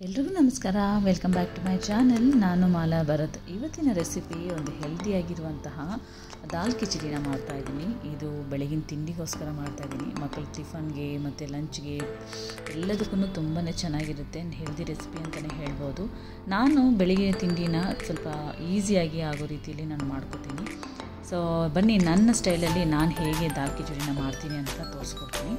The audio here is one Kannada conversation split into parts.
ಎಲ್ರಿಗೂ ನಮಸ್ಕಾರ. Welcome back to my channel. ನಾನು ಮಾಲಾ ಭರತ್. ಇವತ್ತಿನ ರೆಸಿಪಿ ಒಂದು ಹೆಲ್ದಿಯಾಗಿರುವಂತಹ ದಾಲ್ ಕಿಚಡಿನ ಮಾಡ್ತಾಯಿದ್ದೀನಿ. ಇದು ಬೆಳಗಿನ ತಿಂಡಿಗೋಸ್ಕರ ಮಾಡ್ತಾಯಿದ್ದೀನಿ. ಮಕ್ಕಳ ಟಿಫನ್ಗೆ ಮತ್ತು ಲಂಚ್ಗೆ ಎಲ್ಲದಕ್ಕೂ ತುಂಬಾ ಚೆನ್ನಾಗಿರುತ್ತೆ. ಹೆಲ್ದಿ ರೆಸಿಪಿ ಅಂತಲೇ ಹೇಳ್ಬೋದು. ನಾನು ಬೆಳಗಿನ ತಿಂಡಿನ ಸ್ವಲ್ಪ ಈಸಿಯಾಗಿ ಆಗೋ ರೀತಿಯಲ್ಲಿ ನಾನು ಮಾಡ್ಕೊತೀನಿ. ಸೊ ಬನ್ನಿ, ನನ್ನ ಸ್ಟೈಲಲ್ಲಿ ನಾನು ಹೇಗೆ ದಾಲ್ ಕಿಚಡಿನ ಮಾಡ್ತೀನಿ ಅಂತ ತೋರಿಸ್ಕೊಡ್ತೀನಿ.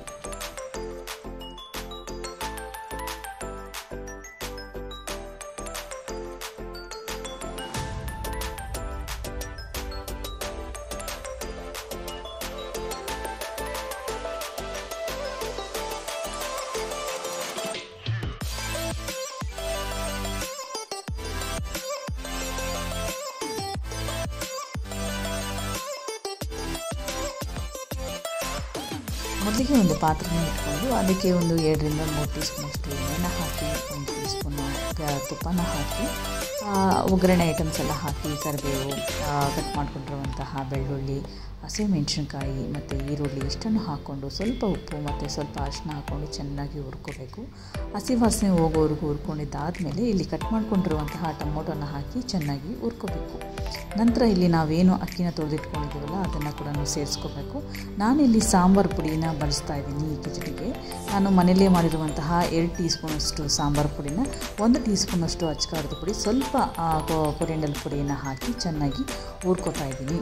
ಮೊದಲಿಗೆ ಒಂದು ಪಾತ್ರೆನ ಇಟ್ಕೊಂಡು ಅದಕ್ಕೆ ಒಂದು 2ರಿಂದ 3 ಟೀ ಸ್ಪೂನಷ್ಟು ಎಣ್ಣೆ ಹಾಕಿ, 1 ಟೀ ಸ್ಪೂನು ತುಪ್ಪನ ಹಾಕಿ, ಒಗ್ಗರಣೆ ಐಟಮ್ಸ್ ಎಲ್ಲ ಹಾಕಿ, ಕರಿಬೇವು, ಕಟ್ ಮಾಡಿಕೊಂಡಿರುವಂತಹ ಬೆಳ್ಳುಳ್ಳಿ, ಹಸಿಮೆಣಸಿನ್ಕಾಯಿ ಮತ್ತು ಈರುಳ್ಳಿ ಇಷ್ಟನ್ನು ಹಾಕ್ಕೊಂಡು ಸ್ವಲ್ಪ ಉಪ್ಪು ಮತ್ತು ಸ್ವಲ್ಪ ಅರಿಶಿನ ಹಾಕ್ಕೊಂಡು ಚೆನ್ನಾಗಿ ಹುರ್ಕೋಬೇಕು. ಹಸಿ ವಾಸನೆ ಹೋಗೋವರೆಗೂ ಹುರ್ಕೊಂಡಿದ್ದಾದಮೇಲೆ ಇಲ್ಲಿ ಕಟ್ ಮಾಡ್ಕೊಂಡಿರುವಂತಹ ಟೊಮೊಟೊನ ಹಾಕಿ ಚೆನ್ನಾಗಿ ಹುರ್ಕೋಬೇಕು. ನಂತರ ಇಲ್ಲಿ ನಾವೇನು ಅಕ್ಕಿನ ತೊಳೆದಿಟ್ಕೊಂಡಿದ್ದೀವಲ್ಲ ಅದನ್ನು ಕೂಡ ಸೇರಿಸ್ಕೋಬೇಕು. ನಾನಿಲ್ಲಿ ಸಾಂಬಾರು ಪುಡಿನ ಬಳಸ್ತಾ ಇದ್ದೀನಿ. ಈ ಕಿಚಡಿಗೆ ನಾನು ಮನೆಯಲ್ಲೇ ಮಾಡಿರುವಂತಹ 2 ಟೀ ಸ್ಪೂನಷ್ಟು ಸಾಂಬಾರು ಪುಡಿನ, 1 ಟೀ ಸ್ಪೂನಷ್ಟು ಅಚ್ಚಕಾರದ ಪುಡಿ, ಸ್ವಲ್ಪ ಕೊರಿಯಂಡರ್ ಪುಡಿಯನ್ನು ಹಾಕಿ ಚೆನ್ನಾಗಿ ಹುರ್ಕೋತಾ ಇದ್ದೀನಿ.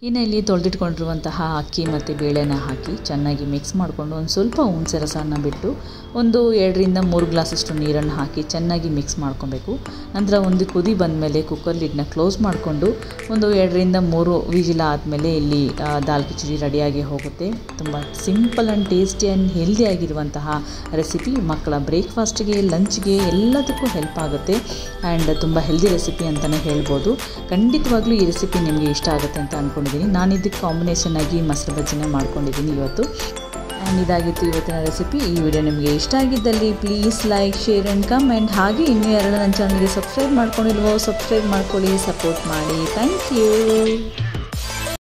ಇನ್ನು ಇಲ್ಲಿ ತೊಳೆದಿಟ್ಕೊಂಡಿರುವಂತಹ ಅಕ್ಕಿ ಮತ್ತು ಬೇಳೆನ ಹಾಕಿ ಚೆನ್ನಾಗಿ ಮಿಕ್ಸ್ ಮಾಡಿಕೊಂಡು ಒಂದು ಸ್ವಲ್ಪ ಹುಣಸೆ ರಸನ ಬಿಟ್ಟು ಒಂದು 2ರಿಂದ 3 ಗ್ಲಾಸಷ್ಟು ನೀರನ್ನು ಹಾಕಿ ಚೆನ್ನಾಗಿ ಮಿಕ್ಸ್ ಮಾಡ್ಕೊಬೇಕು. ನಂತರ ಒಂದು ಕುದಿ ಬಂದಮೇಲೆ ಕುಕ್ಕರ್ ಲಿಡ್ನ ಕ್ಲೋಸ್ ಮಾಡಿಕೊಂಡು ಒಂದು 2ರಿಂದ 3 ವಿಜಿಲ್ ಆದಮೇಲೆ ಇಲ್ಲಿ ದಾಲ್ ಕಿಚಡಿ ರೆಡಿಯಾಗಿ ಹೋಗುತ್ತೆ. ತುಂಬ simple and tasty and healthy ಆಗಿರುವಂತಹ ರೆಸಿಪಿ. ಮಕ್ಕಳ ಬ್ರೇಕ್ಫಾಸ್ಟ್ಗೆ, ಲಂಚ್ಗೆ ಎಲ್ಲದಕ್ಕೂ ಹೆಲ್ಪ್ ಆಗುತ್ತೆ ಆ್ಯಂಡ್ ತುಂಬ ಹೆಲ್ದಿ ರೆಸಿಪಿ ಅಂತಲೇ ಹೇಳ್ಬೋದು. ಖಂಡಿತವಾಗ್ಲೂ ಈ ರೆಸಿಪಿ ನಿಮಗೆ ಇಷ್ಟ ಆಗುತ್ತೆ ಅಂತ ಅಂದ್ಕೊಂಡಿದ್ದೀನಿ. ನಾನು ಇದಕ್ಕೆ ಕಾಂಬಿನೇಷನ್ ಆಗಿ ಮೊಸರು ಬಜ್ಜಿನೇ ಮಾಡ್ಕೊಂಡಿದ್ದೀನಿ ಇವತ್ತು. ಆ್ಯಂಡ್ ಇದಾಗಿತ್ತು ಇವತ್ತಿನ ರೆಸಿಪಿ. ಈ ವಿಡಿಯೋ ನಿಮಗೆ ಇಷ್ಟ ಆಗಿದ್ದಲ್ಲಿ please like, share and comment. ಹಾಗೆ ಇನ್ನೂ ಯಾರು ನನ್ನ ಚಾನಲ್ಗೆ ಸಬ್ಸ್ಕ್ರೈಬ್ ಮಾಡ್ಕೊಂಡಿಲ್ವೋ ಸಬ್ಸ್ಕ್ರೈಬ್ ಮಾಡ್ಕೊಳ್ಳಿ, ಸಪೋರ್ಟ್ ಮಾಡಿ. Thank you.